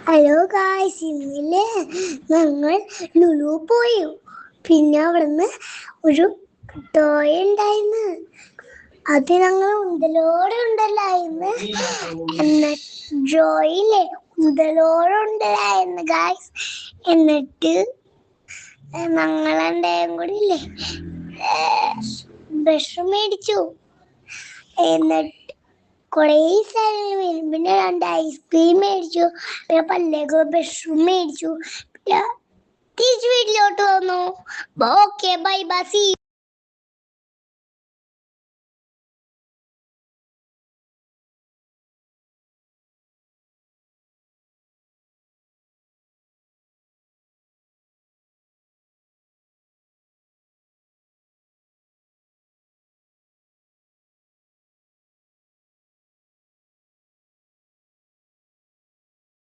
Hello guys, ഇന്നലെ ഞങ്ങൾ ലുലു പോയി. പിന്നെ അവിടുന്ന് ഒരു ടോയ് ഉണ്ടായിരുന്നു. അത് ഞങ്ങൾ ഉണ്ടല്ലായിരുന്നു. ജോയില്ലേ ഉണ്ടലായിരുന്നു ഗായ്സ്. എന്നിട്ട് ഞങ്ങളെന്തേയും കൂടി ഇല്ലേ ബ്രഷ് മേടിച്ചു. എന്നിട്ട് കുറേ സാധനങ്ങൾ, പിന്നെ 2 ഐസ്ക്രീം മേടിച്ചു, പിന്നെ പല്ലേക്ക് ബ്രഷും മേടിച്ചു. പിന്നെ തിരിച്ചു വീട്ടിലോട്ട് വന്നു. Okay, bye bye, see